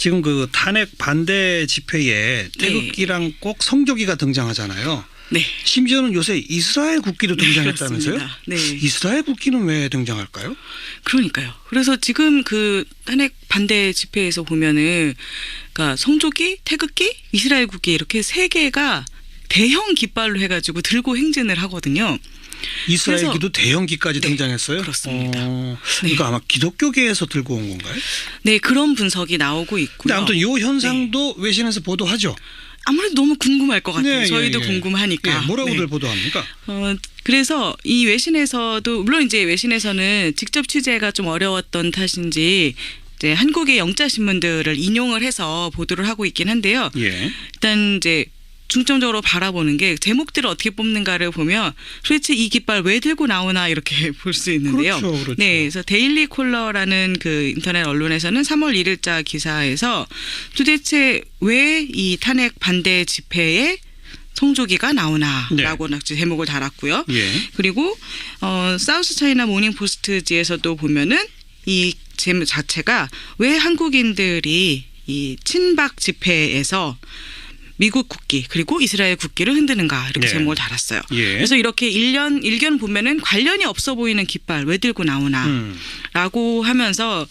지금 그 탄핵 반대 집회에 태극기랑 꼭 성조기가 등장하잖아요. 네. 심지어는 요새 이스라엘 국기도 등장했다면서요? 네. 이스라엘 국기는 왜 등장할까요? 그러니까요. 그래서 지금 그 탄핵 반대 집회에서 보면은 그러니까 성조기, 태극기, 이스라엘 국기 이렇게 세 개가 대형 깃발로 해가지고 들고 행진을 하거든요. 이스라엘기도 대형기까지 등장했어요? 그렇습니다. 그러니까 아마 기독교계에서 들고 온 건가요? 네, 그런 분석이 나오고 있고요. 근데 아무튼 이 현상도 외신에서 보도하죠. 아무래도 너무 궁금할 것 같아요. 저희도 궁금하니까. 뭐라고들 보도합니까? 그래서 이 외신에서도 물론 이제 외신에서는 직접 취재가 좀 어려웠던 탓인지 이제 한국의 영자 신문들을 인용을 해서 보도를 하고 있긴 한데요. 일단 이제 중점적으로 바라보는 게 제목들을 어떻게 뽑는가를 보면 도대체 이 깃발 왜 들고 나오나 이렇게 볼 수 있는데요. 그렇죠. 네, 그래서 데일리 콜러라는 그 인터넷 언론에서는 3월 1일자 기사에서 도대체 왜 이 탄핵 반대 집회에 성조기가 나오나라고 제목을 달았고요. 그리고 사우스 차이나 모닝 포스트지에서도 보면은 이 제목 자체가 왜 한국인들이 이 친박 집회에서 미국 국기 그리고 이스라엘 국기를 흔드는가 이렇게 제목을 달았어요. 그래서 이렇게 일견 보면은 관련이 없어 보이는 깃발 왜 들고 나오나라고 하면서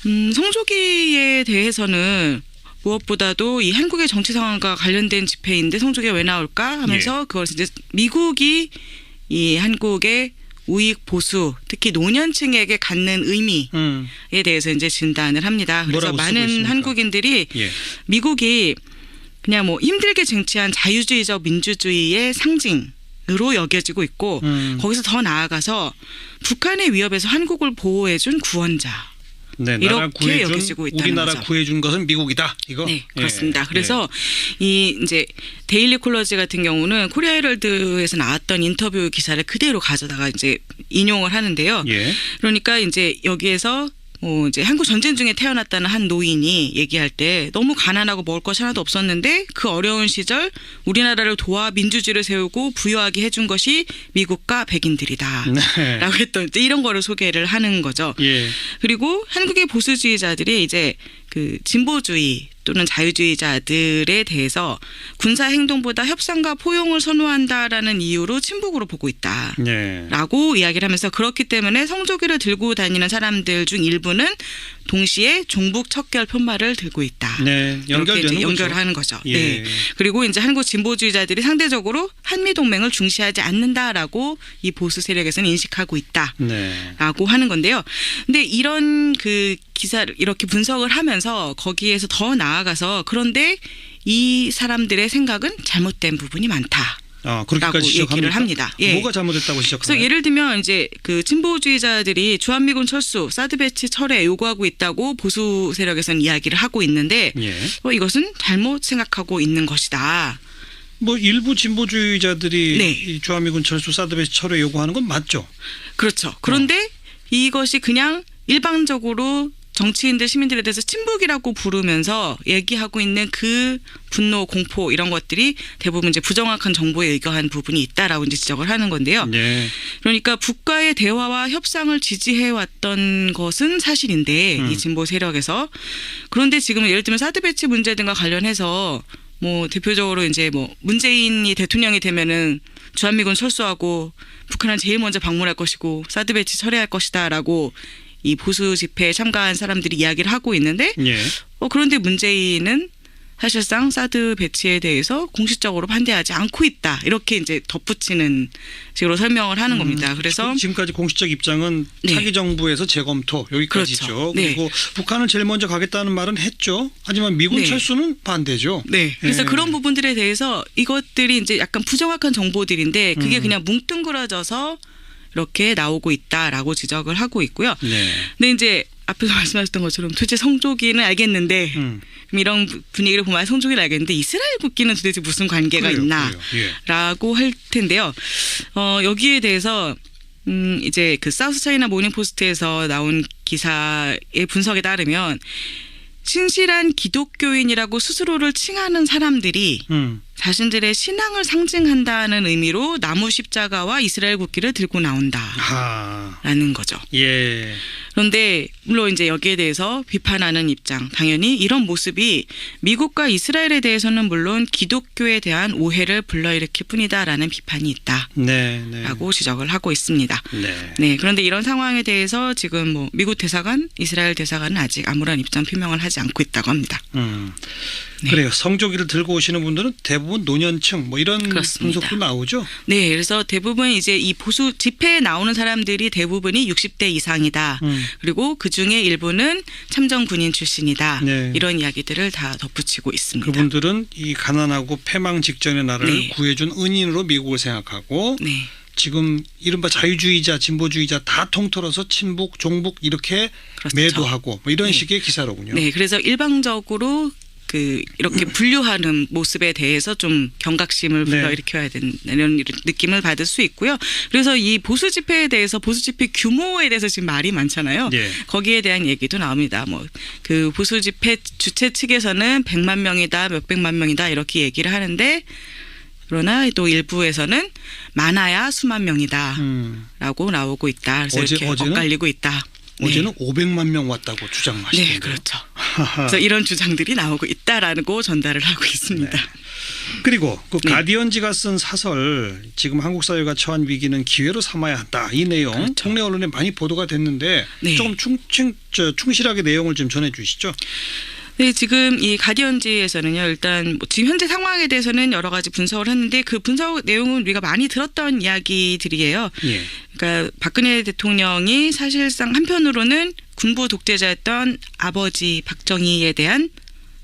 성조기에 대해서는 무엇보다도 이 한국의 정치 상황과 관련된 집회인데 성조기가 왜 나올까 하면서 그걸 이제 미국이 이 한국의 우익 보수 특히 노년층에게 갖는 의미에 대해서 이제 진단을 합니다. 그래서 많은 한국인들이 미국이 그냥 뭐 힘들게 쟁취한 자유주의적 민주주의의 상징으로 여겨지고 있고 거기서 더 나아가서 북한의 위협에서 한국을 보호해준 구원자. 이렇게 여겨지고 있다는 우리나라 거죠. 구해준 것은 미국이다. 이거? 네, 그렇습니다. 그래서 이 이제 데일리 콜러지 같은 경우는 코리아 헤럴드에서 나왔던 인터뷰 기사를 그대로 가져다가 이제 인용을 하는데요. 그러니까 이제 여기에서 이제 한국 전쟁 중에 태어났다는 한 노인이 얘기할 때 너무 가난하고 먹을 것이 하나도 없었는데 그 어려운 시절 우리나라를 도와 민주주의를 세우고 부유하게 해준 것이 미국과 백인들이다. 라고 했던 이런 거를 소개를 하는 거죠. 그리고 한국의 보수주의자들이 이제 그 진보주의 또는 자유주의자들에 대해서 군사 행동보다 협상과 포용을 선호한다라는 이유로 친북으로 보고 있다라고 이야기를 하면서 그렇기 때문에 성조기를 들고 다니는 사람들 중 일부는 동시에 종북 척결 편말을 들고 있다. 연결되는 연결하는 거죠. 그리고 이제 한국 진보주의자들이 상대적으로 한미 동맹을 중시하지 않는다라고 이 보수 세력에서는 인식하고 있다라고 하는 건데요. 근데 이런 그 기사를 이렇게 분석을 하면서 거기에서 더 나아가서 그런데 이 사람들의 생각은 잘못된 부분이 많다. 그렇게까지 얘기를 합니다. 뭐가 잘못됐다고 지적하나요? 그래서 예를 들면 이제 그 진보주의자들이 주한미군 철수, 사드 배치 철회 요구하고 있다고 보수 세력에서는 이야기를 하고 있는데 이것은 잘못 생각하고 있는 것이다. 뭐 일부 진보주의자들이 이 주한미군 철수, 사드 배치 철회 요구하는 건 맞죠. 그렇죠. 그런데 이것이 그냥 일방적으로 정치인들, 시민들에 대해서 친북이라고 부르면서 얘기하고 있는 그 분노, 공포 이런 것들이 대부분 이제 부정확한 정보에 의거한 부분이 있다라고 이제 지적을 하는 건데요. 그러니까 북과의 대화와 협상을 지지해왔던 것은 사실인데 이 진보 세력에서 그런데 지금 예를 들면 사드 배치 문제 등과 관련해서 뭐 대표적으로 이제 뭐 문재인이 대통령이 되면은 주한미군 철수하고 북한은 제일 먼저 방문할 것이고 사드 배치 철회할 것이다라고 이 보수 집회에 참가한 사람들이 이야기를 하고 있는데 그런데 문재인은 사실상 사드 배치에 대해서 공식적으로 반대하지 않고 있다. 이렇게 이제 덧붙이는 식으로 설명을 하는 겁니다. 그래서 지금까지 공식적 입장은 차기 정부에서 재검토 여기까지죠. 그리고 북한은 제일 먼저 가겠다는 말은 했죠. 하지만 미군 철수는 반대죠. 그래서 그런 부분들에 대해서 이것들이 이제 약간 부정확한 정보들인데 그게 그냥 뭉뚱그려져서 이렇게 나오고 있다라고 지적을 하고 있고요. 근데 이제 앞에서 말씀하셨던 것처럼 도대체 성조기는 알겠는데 그럼 이런 분위기를 보면 성조기를 알겠는데 이스라엘 국기는 도대체 무슨 관계가 있나라고 할 텐데요. 여기에 대해서 이제 그 사우스 차이나 모닝 포스트에서 나온 기사의 분석에 따르면 신실한 기독교인이라고 스스로를 칭하는 사람들이 자신들의 신앙을 상징한다는 의미로 나무 십자가와 이스라엘 국기를 들고 나온다라는 거죠. 예. 그런데 물론 이제 여기에 대해서 비판하는 입장, 당연히 이런 모습이 미국과 이스라엘에 대해서는 물론 기독교에 대한 오해를 불러일으킬 뿐이다라는 비판이 있다라고 지적을 하고 있습니다. 네. 그런데 이런 상황에 대해서 지금 뭐 미국 대사관, 이스라엘 대사관은 아직 아무런 입장 표명을 하지 않고 있다고 합니다. 네. 그래요. 성조기를 들고 오시는 분들은 대부분 노년층 뭐 이런 그렇습니다. 분석도 나오죠. 네, 그래서 대부분 이제 이 보수 집회에 나오는 사람들이 대부분이 60대 이상이다. 그리고 그 중에 일부는 참전 군인 출신이다. 네. 이런 이야기들을 다 덧붙이고 있습니다. 그분들은 이 가난하고 패망 직전의 나라를 네. 구해준 은인으로 미국을 생각하고 네. 지금 이른바 자유주의자, 진보주의자 다 통틀어서 친북, 종북 이렇게 그렇죠. 매도하고 뭐 이런 네. 식의 기사로군요. 네, 그래서 일방적으로 이렇게 분류하는 모습에 대해서 좀 경각심을 불러일으켜야 되는 이런 느낌을 받을 수 있고요. 그래서 이 보수 집회에 대해서 보수 집회 규모에 대해서 지금 말이 많잖아요. 예. 거기에 대한 얘기도 나옵니다. 뭐 그 보수 집회 주최 측에서는 100만 명이다, 몇백만 명이다 이렇게 얘기를 하는데 그러나 또 일부에서는 많아야 수만 명이다라고 나오고 있다. 그래서 이렇게 엇갈리고 있다. 어제는 500만 명 왔다고 주장하시는데요. 네, 그렇죠. 그래서 이런 주장들이 나오고 있다라고 전달을 하고 있습니다. 네. 그리고 그 가디언지가 쓴 사설 지금 한국 사회가 처한 위기는 기회로 삼아야 한다. 이 내용 그렇죠. 국내 언론에 많이 보도가 됐는데 네. 조금 충실하게 내용을 좀 전해 주시죠. 네, 지금 이 가디언지에서는요, 일단 뭐 지금 현재 상황에 대해서는 여러 가지 분석을 했는데 그 분석 내용은 우리가 많이 들었던 이야기들이에요. 예. 그러니까 박근혜 대통령이 사실상 한편으로는 군부 독재자였던 아버지 박정희에 대한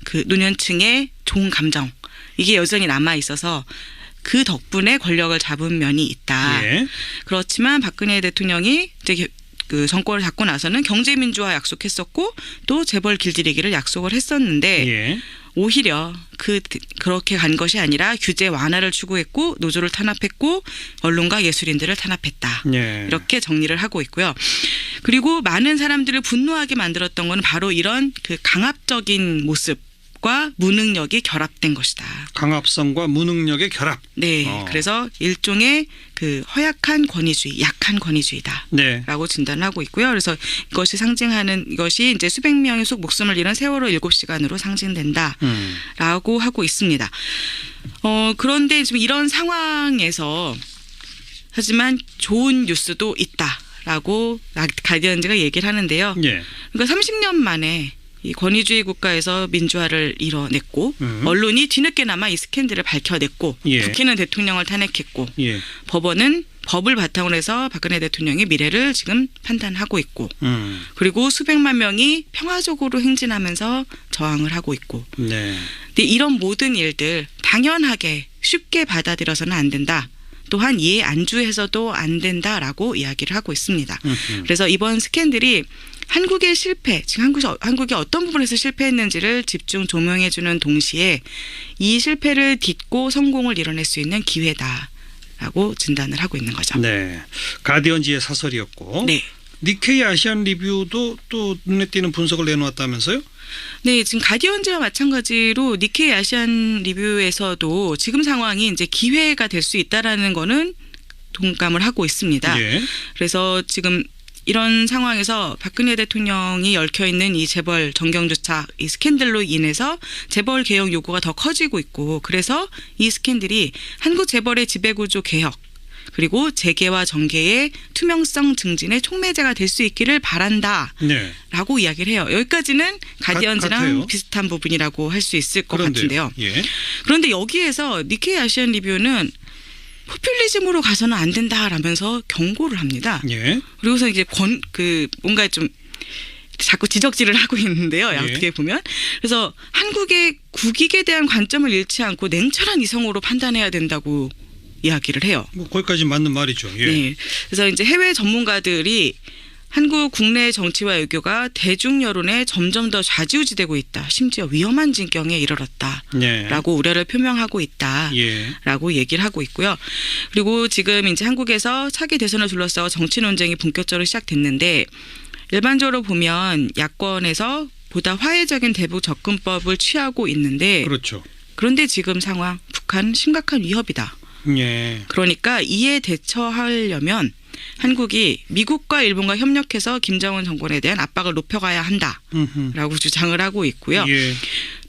그 노년층의 좋은 감정 이게 여전히 남아 있어서 그 덕분에 권력을 잡은 면이 있다. 예. 그렇지만 박근혜 대통령이 이제 그 정권을 잡고 나서는 경제 민주화 약속했었고 또 재벌 길들이기를 약속을 했었는데 예. 오히려 그렇게 간 것이 아니라 규제 완화를 추구했고 노조를 탄압했고 언론과 예술인들을 탄압했다. 예. 이렇게 정리를 하고 있고요. 그리고 많은 사람들을 분노하게 만들었던 건 바로 이런 그 강압적인 모습과 무능력이 결합된 것이다. 강압성과 무능력의 결합. 네, 그래서 일종의 그 허약한 권위주의, 약한 권위주의다. 네. 라고 진단을 하고 있고요. 그래서 이것이 상징하는 이것이 이제 수백 명의 목숨을 잃은 세월호 7시간으로 상징된다. 라고 하고 있습니다. 그런데 지금 이런 상황에서 하지만 좋은 뉴스도 있다라고 가디언즈가 얘기를 하는데요. 예. 그러니까 30년 만에 이 권위주의 국가에서 민주화를 이뤄냈고 언론이 뒤늦게나마 이 스캔들을 밝혀냈고 예. 국회는 대통령을 탄핵했고 예. 법원은 법을 바탕으로 해서 박근혜 대통령의 미래를 지금 판단하고 있고 그리고 수백만 명이 평화적으로 행진하면서 저항을 하고 있고 네. 근데 이런 모든 일들 당연하게 쉽게 받아들여서는 안 된다. 또한 이에 안주해서도 안 된다라고 이야기를 하고 있습니다. 그래서 이번 스캔들이 한국의 실패, 지금 한국이 어떤 부분에서 실패했는지를 집중 조명해주는 동시에 이 실패를 딛고 성공을 이뤄낼 수 있는 기회다라고 진단을 하고 있는 거죠. 네, 가디언지의 사설이었고 네. 니케이 아시안 리뷰도 또 눈에 띄는 분석을 내놓았다면서요? 네, 지금 가디언즈와 마찬가지로 니케이 아시안 리뷰에서도 지금 상황이 이제 기회가 될 수 있다라는 거는 동감을 하고 있습니다. 예. 그래서 지금 이런 상황에서 박근혜 대통령이 얽혀 있는 이 재벌 정경조차 이 스캔들로 인해서 재벌 개혁 요구가 더 커지고 있고 그래서 이 스캔들이 한국 재벌의 지배구조 개혁 그리고 재계와 정계의 투명성 증진의 촉매제가 될 수 있기를 바란다. 네. 라고 이야기를 해요. 여기까지는 가디언즈랑 같아요. 비슷한 부분이라고 할 수 있을 것 그런데요. 같은데요. 예. 그런데 여기에서 니케이 아시안 리뷰는 포퓰리즘으로 가서는 안 된다라면서 경고를 합니다. 예. 그리고서 이제 뭔가 좀 자꾸 지적질을 하고 있는데요. 어떻게 보면. 그래서 한국의 국익에 대한 관점을 잃지 않고 냉철한 이성으로 판단해야 된다고 이야기를 해요. 뭐 거기까지 맞는 말이죠. 예. 네. 그래서 이제 해외 전문가들이 한국 국내 정치와 외교가 대중 여론에 점점 더 좌지우지되고 있다. 심지어 위험한 진경에 이르렀다라고 우려를 표명하고 있다라고 얘기를 하고 있고요. 그리고 지금 이제 한국에서 차기 대선을 둘러싸고 정치 논쟁이 본격적으로 시작됐는데 일반적으로 보면 야권에서 보다 화해적인 대북 접근법을 취하고 있는데 그렇죠. 그런데 지금 상황 북한 심각한 위협이다. 예. 그러니까 이에 대처하려면 한국이 미국과 일본과 협력해서 김정은 정권에 대한 압박을 높여가야 한다라고 주장을 하고 있고요. 예.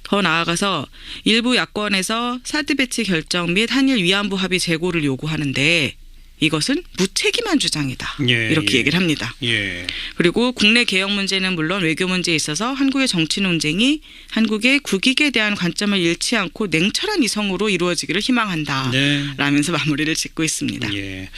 더 나아가서 일부 야권에서 사드 배치 결정 및 한일 위안부 합의 재고를 요구하는데 이것은 무책임한 주장이다. 예, 이렇게 예. 얘기를 합니다. 예. 그리고 국내 개혁 문제는 물론 외교 문제에 있어서 한국의 정치 논쟁이 한국의 국익에 대한 관점을 잃지 않고 냉철한 이성으로 이루어지기를 희망한다. 네. 라면서 마무리를 짓고 있습니다. 예.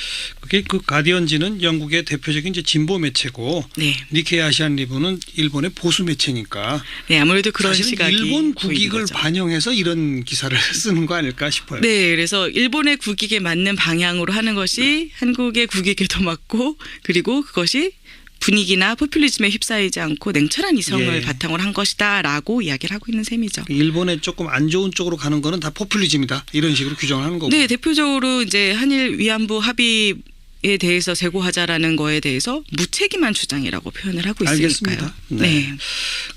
그게 그 가디언지는 영국의 대표적인 이제 진보 매체고 네. 니케이 아시안 리뷰는 일본의 보수 매체니까 네, 아무래도 그런 사실은 시각이 일본 보이는 국익을 거죠. 반영해서 이런 기사를 쓰는 거 아닐까 싶어요. 네, 그래서 일본의 국익에 맞는 방향으로 하는 것이 한국의 국익에도 맞고 그리고 그것이 분위기나 포퓰리즘에 휩싸이지 않고 냉철한 이성을 예. 바탕으로 한 것이다라고 이야기를 하고 있는 셈이죠. 일본에 조금 안 좋은 쪽으로 가는 거는 다 포퓰리즘이다. 이런 식으로 규정을 하는 거고. 네, 대표적으로 이제 한일 위안부 합의에 대해서 재고하자라는 거에 대해서 무책임한 주장이라고 표현을 하고 있으니까요. 알겠습니다. 네.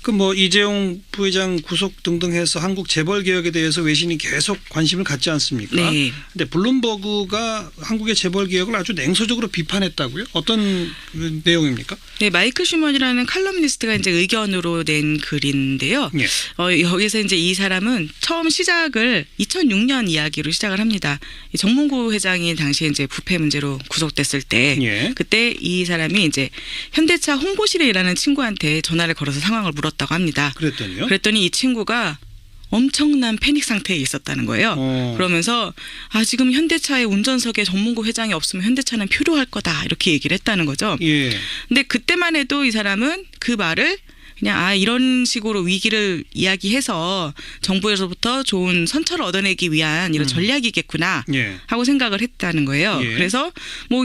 그 뭐 이재용 부회장 구속 등등 해서 한국 재벌 개혁에 대해서 외신이 계속 관심을 갖지 않습니까? 네. 근데 블룸버그가 한국의 재벌 개혁을 아주 냉소적으로 비판했다고요? 어떤 내용입니까? 네, 마이클 슈먼이라는 칼럼니스트가 이제 의견으로 낸 글인데요. 예. 여기서 이제 이 사람은 처음 시작을 2006년 이야기로 시작을 합니다. 이 정몽구 회장이 당시에 이제 부패 문제로 구속됐을 때 예. 그때 이 사람이 이제 현대차 홍보실에 일하는 친구한테 전화를 걸어서 상황을 물었다고 합니다. 그랬더니요? 그랬더니 이 친구가 엄청난 패닉 상태에 있었다는 거예요. 그러면서 지금 현대차의 운전석에 정몽구 회장이 없으면 현대차는 표류할 거다 이렇게 얘기를 했다는 거죠. 예. 근데 그때만 해도 이 사람은 그 말을 그냥 이런 식으로 위기를 이야기해서 정부에서부터 좋은 선처를 얻어내기 위한 이런 전략이겠구나 예. 하고 생각을 했다는 거예요. 예. 그래서 뭐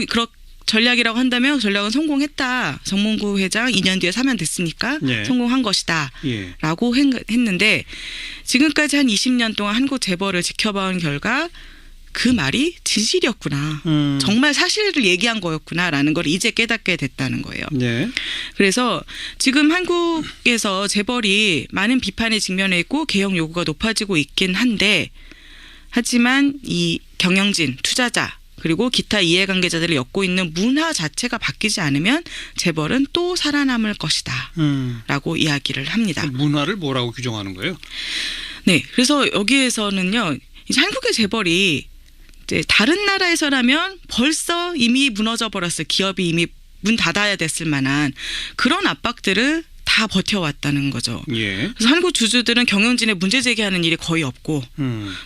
전략이라고 한다면 전략은 성공했다. 정몽구 회장 2년 뒤에 사면 됐으니까 예. 성공한 것이다. 예. 라고 했는데 지금까지 한 20년 동안 한국 재벌을 지켜봐온 결과 그 말이 진실이었구나. 정말 사실을 얘기한 거였구나라는 걸 이제 깨닫게 됐다는 거예요. 네. 그래서 지금 한국에서 재벌이 많은 비판에 직면해 있고 개혁 요구가 높아지고 있긴 한데 하지만 이 경영진, 투자자 그리고 기타 이해관계자들을 엮고 있는 문화 자체가 바뀌지 않으면 재벌은 또 살아남을 것이다 라고 이야기를 합니다. 문화를 뭐라고 규정하는 거예요? 네. 그래서 여기에서는요. 이제 한국의 재벌이 이제 다른 나라에서라면 벌써 이미 무너져 버렸을 기업이 이미 문 닫아야 됐을 만한 그런 압박들을 다 버텨왔다는 거죠. 예. 그래서 한국 주주들은 경영진에 문제 제기하는 일이 거의 없고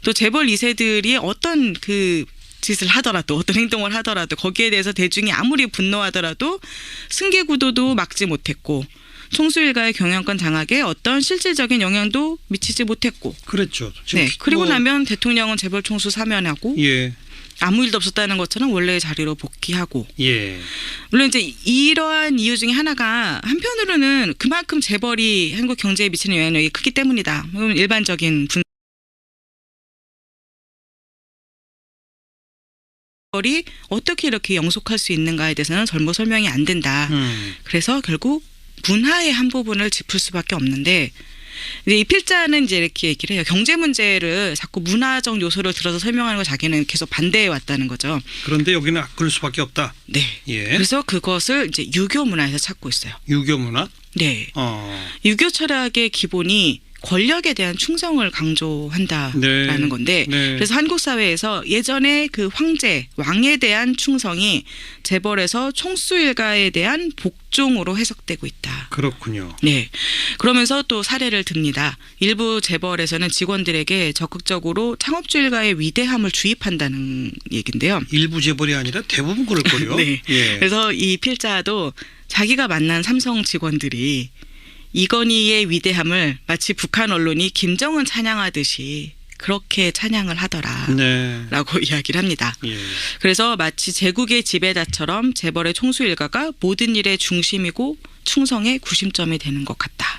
또 재벌 2세들이 어떤 그 짓을 하더라도 어떤 행동을 하더라도 거기에 대해서 대중이 아무리 분노하더라도 승계 구도도 막지 못했고 총수 일가의 경영권 장악에 어떤 실질적인 영향도 미치지 못했고 그랬죠. 네. 그리고 나면 대통령은 재벌 총수 사면하고 예. 아무 일도 없었다는 것처럼 원래의 자리로 복귀하고 예. 물론 이제 이러한 이유 중에 하나가 한편으로는 그만큼 재벌이 한국 경제에 미치는 영향력이 크기 때문이다. 일반적인 재벌이 어떻게 이렇게 영속할 수 있는가에 대해서는 전부 설명이 안 된다. 그래서 결국 문화의 한 부분을 짚을 수밖에 없는데 이 필자는 이제 이렇게 얘기를 해요. 경제 문제를 자꾸 문화적 요소를 들어서 설명하는 거 자기는 계속 반대해 왔다는 거죠. 그런데 여기는 그럴 수밖에 없다. 네. 예. 그래서 그것을 이제 유교 문화에서 찾고 있어요. 유교 문화? 네. 유교 철학의 기본이 권력에 대한 충성을 강조한다라는 네. 건데 네. 그래서 한국 사회에서 예전에 그 황제, 왕에 대한 충성이 재벌에서 총수 일가에 대한 복종으로 해석되고 있다. 그렇군요. 네. 그러면서 또 사례를 듭니다. 일부 재벌에서는 직원들에게 적극적으로 창업주 일가의 위대함을 주입한다는 얘기인데요. 일부 재벌이 아니라 대부분 그럴 거요. 네. 예. 그래서 이 필자도 자기가 만난 삼성 직원들이 이건희의 위대함을 마치 북한 언론이 김정은 찬양하듯이 그렇게 찬양을 하더라. 네. 라고 이야기를 합니다. 예. 그래서 마치 제국의 지배자처럼 재벌의 총수 일가가 모든 일의 중심이고 충성의 구심점이 되는 것 같다.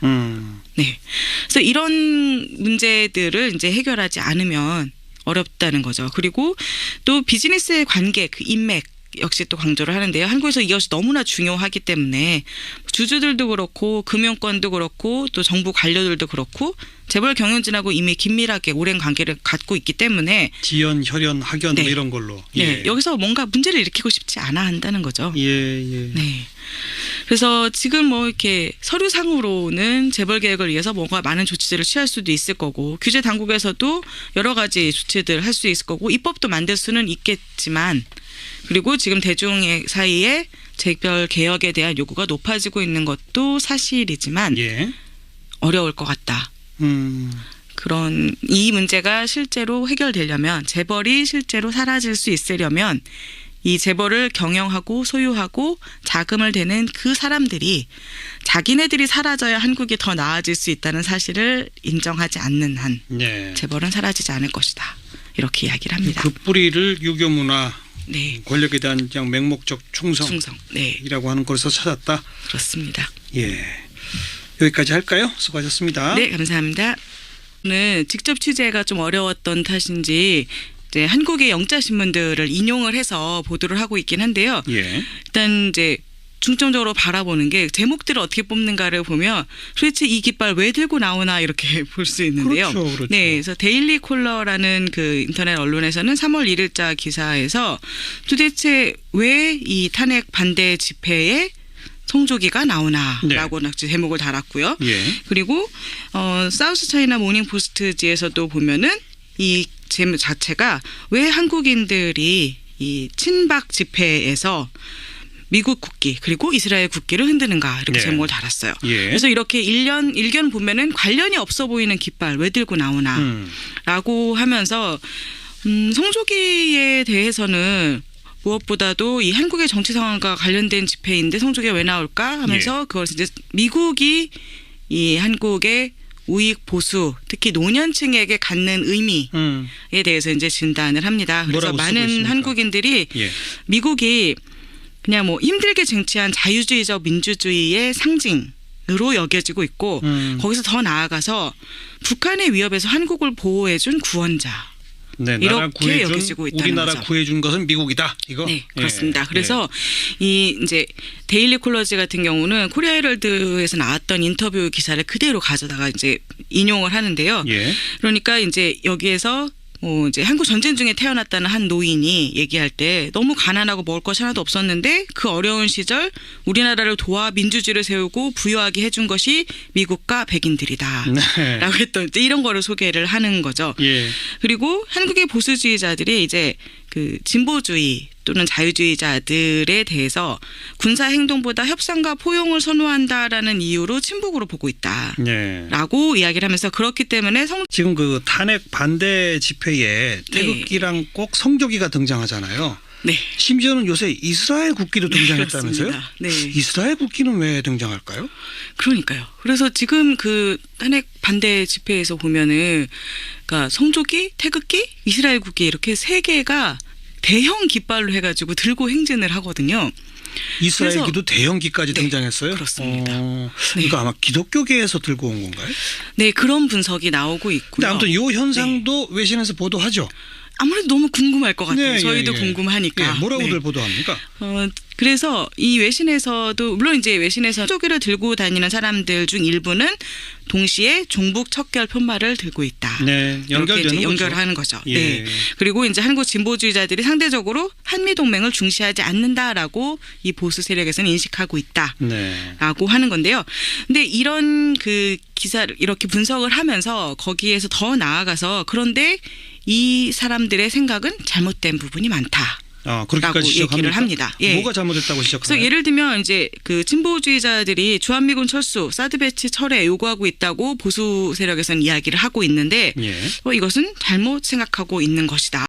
네. 그래서 이런 문제들을 이제 해결하지 않으면 어렵다는 거죠. 그리고 또 비즈니스의 관계, 그 인맥 역시 또 강조를 하는데요. 한국에서 이것이 너무나 중요하기 때문에 주주들도 그렇고 금융권도 그렇고 또 정부 관료들도 그렇고 재벌 경영진하고 이미 긴밀하게 오랜 관계를 갖고 있기 때문에 지연, 혈연, 학연 네. 뭐 이런 걸로. 네. 여기서 뭔가 문제를 일으키고 싶지 않아 한다는 거죠. 예. 네. 그래서 지금 뭐 이렇게 서류상으로는 재벌 개혁을 위해서 뭔가 많은 조치들을 취할 수도 있을 거고 규제 당국에서도 여러 가지 조치들을 할 수 있을 거고 입법도 만들 수는 있겠지만 그리고 지금 대중 사이에 재벌 개혁에 대한 요구가 높아지고 있는 것도 사실이지만 예. 어려울 것 같다. 그런 이 문제가 실제로 해결되려면 재벌이 실제로 사라질 수 있으려면 이 재벌을 경영하고 소유하고 자금을 대는 그 사람들이 자기네들이 사라져야 한국이 더 나아질 수 있다는 사실을 인정하지 않는 한 네. 재벌은 사라지지 않을 것이다. 이렇게 이야기를 합니다. 그 뿌리를 유교 문화, 네. 권력에 대한 그냥 맹목적 충성이라고 네. 하는 것에서 찾았다. 그렇습니다. 예. 여기까지 할까요? 수고하셨습니다. 네, 감사합니다. 오늘 직접 취재가 좀 어려웠던 탓인지 이제 한국의 영자 신문들을 인용을 해서 보도를 하고 있긴 한데요. 예. 일단 이제 중점적으로 바라보는 게 제목들을 어떻게 뽑는가를 보면 도대체 이 깃발 왜 들고 나오나 이렇게 볼 수 있는데요. 그렇죠. 네, 그래서 데일리 콜러라는 그 인터넷 언론에서는 3월 1일자 기사에서 도대체 왜 이 탄핵 반대 집회에 성조기가 나오나라고 제목을 달았고요. 예. 그리고 사우스 차이나 모닝 포스트지에서도 보면은 이 제목 자체가 왜 한국인들이 이 친박 집회에서 미국 국기 그리고 이스라엘 국기를 흔드는가 이렇게 네. 제목을 달았어요. 예. 그래서 이렇게 일견 보면은 관련이 없어 보이는 깃발 왜 들고 나오나라고 하면서 성조기에 대해서는 무엇보다도 이 한국의 정치 상황과 관련된 집회인데 성조기가 왜 나올까 하면서 그걸 이제 미국이 이 한국의 우익 보수 특히 노년층에게 갖는 의미에 대해서 이제 진단을 합니다. 그래서 많은 한국인들이 예. 미국이 그냥 뭐 힘들게 쟁취한 자유주의적 민주주의의 상징으로 여겨지고 있고 거기서 더 나아가서 북한의 위협에서 한국을 보호해준 구원자. 네, 이렇게 여겨지고 있다는 우리나라 거죠. 구해준 것은 미국이다. 이거. 네, 그렇습니다. 예. 그래서 이 이제 데일리 콜러지 같은 경우는 코리아 헤럴드에서 나왔던 인터뷰 기사를 그대로 가져다가 이제 인용을 하는데요. 예. 그러니까 이제 여기에서 이제 한국 전쟁 중에 태어났다는 한 노인이 얘기할 때 너무 가난하고 먹을 것이 하나도 없었는데 그 어려운 시절 우리나라를 도와 민주주의를 세우고 부유하게 해준 것이 미국과 백인들이다. 네. 라고 했던 이런 거를 소개를 하는 거죠. 예. 그리고 한국의 보수주의자들이 이제 그 진보주의 또는 자유주의자들에 대해서 군사 행동보다 협상과 포용을 선호한다라는 이유로 친북으로 보고 있다라고 네. 이야기를 하면서 그렇기 때문에 지금 그 탄핵 반대 집회에 태극기랑 꼭 성조기가 등장하잖아요. 네. 심지어는 요새 이스라엘 국기도 등장했다면서요? 그렇습니다. 네. 이스라엘 국기는 왜 등장할까요? 그러니까요. 그래서 지금 그 탄핵 반대 집회에서 보면은 그러니까 성조기, 태극기, 이스라엘 국기 이렇게 세 개가 대형 깃발로 해가지고 들고 행진을 하거든요. 이스라엘기도 대형기까지 네, 등장했어요? 그렇습니다. 그러니까 아마 기독교계에서 들고 온 건가요? 네, 그런 분석이 나오고 있고요. 근데 아무튼 이 현상도 외신에서 보도하죠. 아무래도 너무 궁금할 것 같아요. 네, 저희도 예. 궁금하니까. 예, 뭐라고들 보도합니까? 그래서 이 외신에서도 물론 이제 외신에서 성조기를 들고 다니는 사람들 중 일부는 동시에 종북 척결 편말을 들고 있다. 네, 연결되는 거죠. 연결하는 거죠. 예. 네. 그리고 이제 한국 진보주의자들이 상대적으로 한미 동맹을 중시하지 않는다라고 이 보수 세력에서는 인식하고 있다라고 네. 하는 건데요. 근데 이런 그 기사를 이렇게 분석을 하면서 거기에서 더 나아가서 그런데 이 사람들의 생각은 잘못된 부분이 많다. 그렇게까지 얘기를 합니다. 예. 뭐가 잘못됐다고 그래서 지적하나요? 예를 들면 이제 그 진보주의자들이 주한미군 철수, 사드 배치 철회 요구하고 있다고 보수 세력에서는 이야기를 하고 있는데 예. 이것은 잘못 생각하고 있는 것이다.